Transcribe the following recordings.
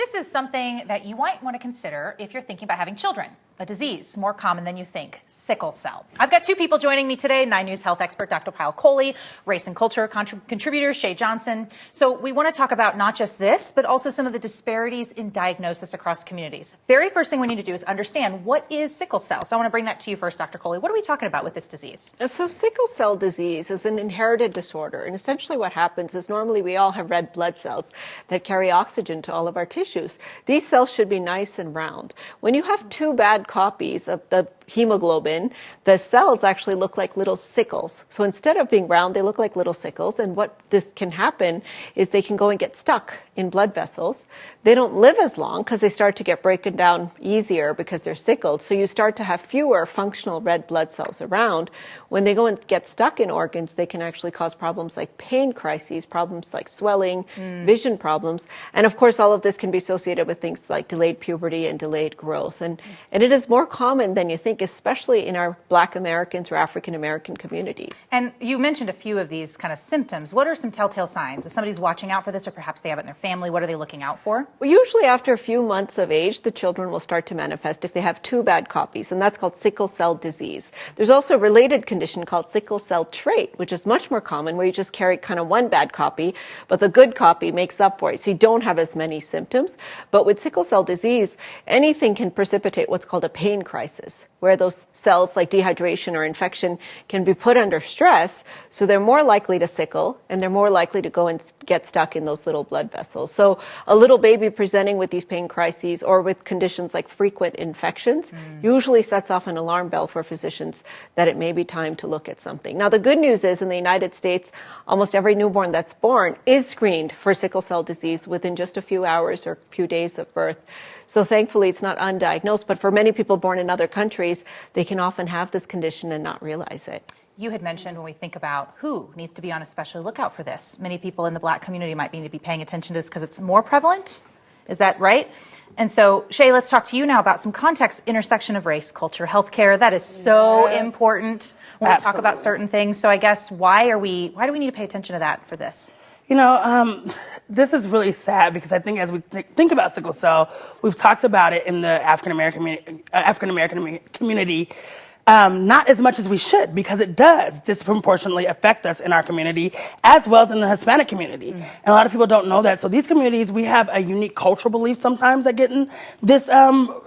This is something that you might want to consider if you're thinking about having children. A disease more common than you think, sickle cell. I've got two people joining me today, 9 News health expert Dr. Payal Kohli, race and culture contributor Shay Johnson. So we want to talk about not just this, but also some of the disparities in diagnosis across communities. Very first thing we need to do is understand what is sickle cell. So I want to bring that to you first, Dr. Kohli. What are we talking about with this disease? So sickle cell disease is an inherited disorder. And essentially what happens is normally we all have red blood cells that carry oxygen to all of our tissues. These cells should be nice and round. When you have two bad copies of the hemoglobin, the cells actually look like little sickles. So instead of being round, they look like little sickles. And what this can happen is they can go and get stuck in blood vessels. They don't live as long because they start to get broken down easier because they're sickled. So you start to have fewer functional red blood cells around. When they go and get stuck in organs, they can actually cause problems like pain crises, problems like swelling, vision problems. And of course, all of this can be associated with things like delayed puberty and delayed growth. And it is more common than you think, especially in our Black Americans or African American communities. And you mentioned a few of these kind of symptoms. What are some telltale signs? If somebody's watching out for this, or perhaps they have it in their family, what are they looking out for? Well, usually after a few months of age, the children will start to manifest if they have two bad copies, and that's called sickle cell disease. There's also a related condition called sickle cell trait, which is much more common, where you just carry kind of one bad copy, but the good copy makes up for it, so you don't have as many symptoms. But with sickle cell disease, anything can precipitate what's called a pain crisis, where those cells like dehydration or infection can be put under stress, so they're more likely to sickle and they're more likely to go and get stuck in those little blood vessels. So a little baby presenting with these pain crises or with conditions like frequent infections usually sets off an alarm bell for physicians that it may be time to look at something. Now, the good news is in the United States, almost every newborn that's born is screened for sickle cell disease within just a few hours or a few days of birth. So thankfully, it's not undiagnosed, but for many people born in other countries, they can often have this condition and not realize it. You had mentioned when we think about who needs to be on a special lookout for this, many people in the Black community might need to be paying attention to this because it's more prevalent. Is that right? And so, Shay, let's talk to you now about some context, intersection of race, culture, healthcare. That is so important when we talk about certain things. So I guess why do we need to pay attention to that for this? You know, this is really sad because I think as we think about sickle cell, we've talked about it in the African American community, not as much as we should, because it does disproportionately affect us in our community as well as in the Hispanic community. And a lot of people don't know that. So these communities, we have a unique cultural belief sometimes that get in this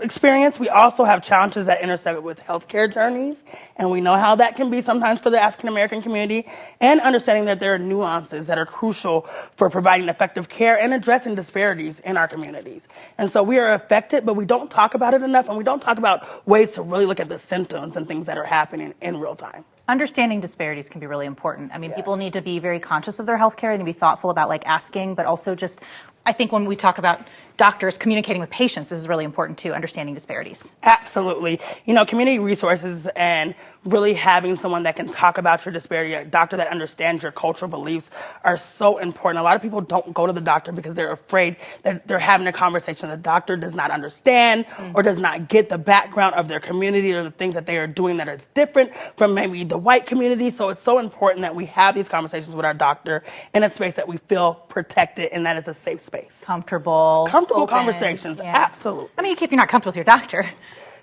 experience. We also have challenges that intersect with healthcare journeys. And we know how that can be sometimes for the African American community, and understanding that there are nuances that are crucial for providing effective care and addressing disparities in our communities. And so we are affected, but we don't talk about it enough, and we don't talk about ways to really look at the symptoms and things that are happening in real time. Understanding disparities can be really important. I mean, people need to be very conscious of their health care and be thoughtful about like asking, but also just, I think when we talk about doctors communicating with patients, this is really important too, understanding disparities. Absolutely. You know, community resources and really having someone that can talk about your disparity, a doctor that understands your cultural beliefs, are so important. A lot of people don't go to the doctor because they're afraid that they're having a conversation the doctor does not understand or does not get the background of their community or the things that they are doing that is different from maybe the white community. So it's so important that we have these conversations with our doctor in a space that we feel protected and that is a safe space. Comfortable open conversations, absolutely. I mean, if you're not comfortable with your doctor,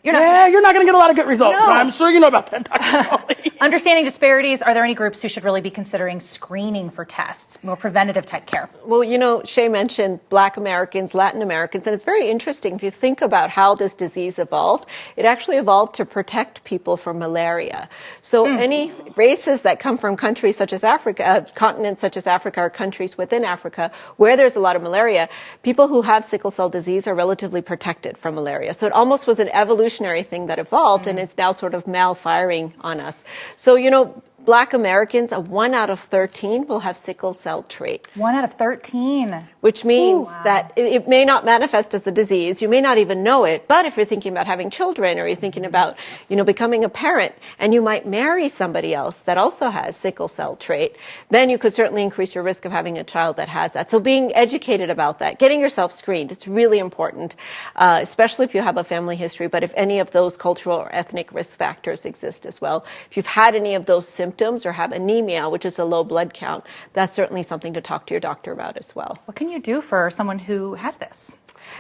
you're not going to get a lot of good results. No. So I'm sure you know about that, Dr. Kohli. Understanding disparities, are there any groups who should really be considering screening for tests, more preventative type care? Well, you know, Shay mentioned Black Americans, Latin Americans, and it's very interesting if you think about how this disease evolved. It actually evolved to protect people from malaria. So any races that come from countries such as Africa, continents such as Africa, or countries within Africa where there's a lot of malaria, people who have sickle cell disease are relatively protected from malaria. So it almost was an evolutionary thing that evolved, and it's now sort of malfiring on us. So, you know, Black Americans, 1 out of 13 will have sickle cell trait. 1 out of 13. Which means that it may not manifest as the disease. You may not even know it. But if you're thinking about having children, or you're thinking about, you know, becoming a parent, and you might marry somebody else that also has sickle cell trait, then you could certainly increase your risk of having a child that has that. So being educated about that, getting yourself screened, it's really important, especially if you have a family history. But if any of those cultural or ethnic risk factors exist as well, if you've had any of those symptoms or have anemia, which is a low blood count, that's certainly something to talk to your doctor about as well. What can you do for someone who has this?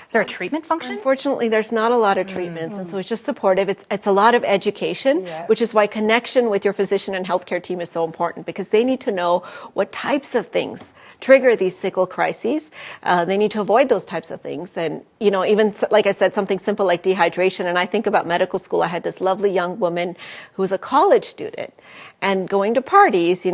Is there a treatment function? Unfortunately, there's not a lot of treatments, and so it's just supportive. It's a lot of education, which is why connection with your physician and healthcare team is so important, because they need to know what types of things trigger these sickle crises. They need to avoid those types of things. And, even like I said, something simple like dehydration. And I think about medical school. I had this lovely young woman who was a college student and going to parties,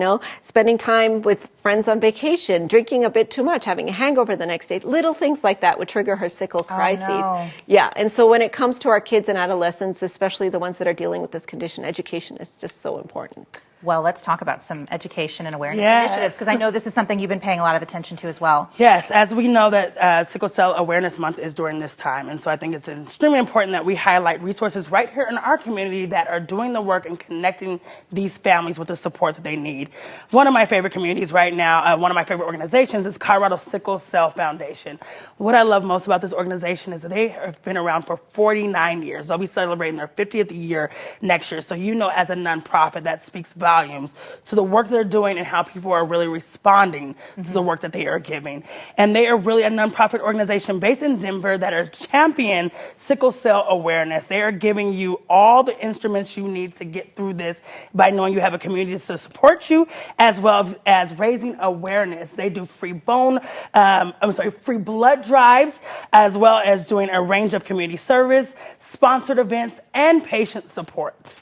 spending time with friends on vacation, drinking a bit too much, having a hangover the next day. Little things like that would trigger her sickle crises. No. Yeah. And so when it comes to our kids and adolescents, especially the ones that are dealing with this condition, education is just so important. Well, let's talk about some education and awareness Yes. initiatives, because I know this is something you've been paying a lot of attention to as well. Yes, as we know that Sickle Cell Awareness Month is during this time, and so I think it's extremely important that we highlight resources right here in our community that are doing the work and connecting these families with the support that they need. One of my favorite communities right now, one of my favorite organizations is Colorado Sickle Cell Foundation. What I love most about this organization is that they have been around for 49 years. They'll be celebrating their 50th year next year. So as a nonprofit, that speaks volumes to the work they're doing and how people are really responding to the work that they are giving. And they are really a nonprofit organization based in Denver that are champion sickle cell awareness. They are giving you all the instruments you need to get through this by knowing you have a community to support you, as well as raising awareness. They do free blood drives, as well as doing a range of community service, sponsored events, and patient support.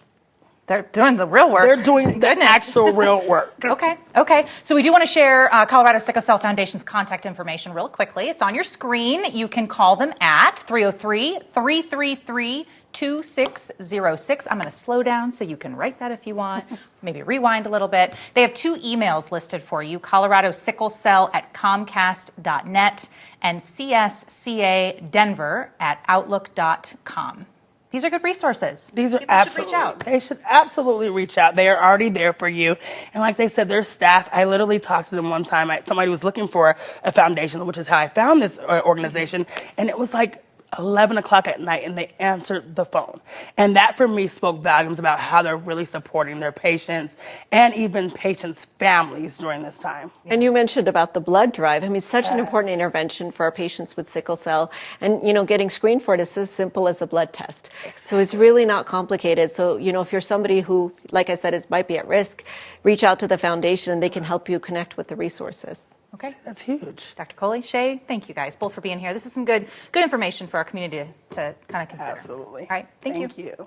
They're doing the real work. They're doing the actual real work. Okay. So we do want to share Colorado Sickle Cell Foundation's contact information real quickly. It's on your screen. You can call them at 303-333-2606. I'm going to slow down so you can write that if you want. Maybe rewind a little bit. They have 2 emails listed for you: Colorado Sickle Cell at Comcast.net and CSCA Denver at Outlook.com. These are good resources. These are People absolutely, should reach out. they should absolutely reach out. They are already there for you. And like they said, their staff, I literally talked to them one time. Somebody was looking for a foundation, which is how I found this organization. And it was like 11 o'clock at night, and they answered the phone. And that for me spoke volumes about how they're really supporting their patients and even patients' families during this time. And you mentioned about the blood drive. I mean, such an important intervention for our patients with sickle cell. And, getting screened for it is as simple as a blood test. Exactly. So it's really not complicated. So, if you're somebody who, like I said, might be at risk, reach out to the foundation and they can help you connect with the resources. Okay. That's huge. Dr. Kohli, Shay, thank you guys both for being here. This is some good information for our community to kind of consider. Absolutely. All right. Thank you. Thank you.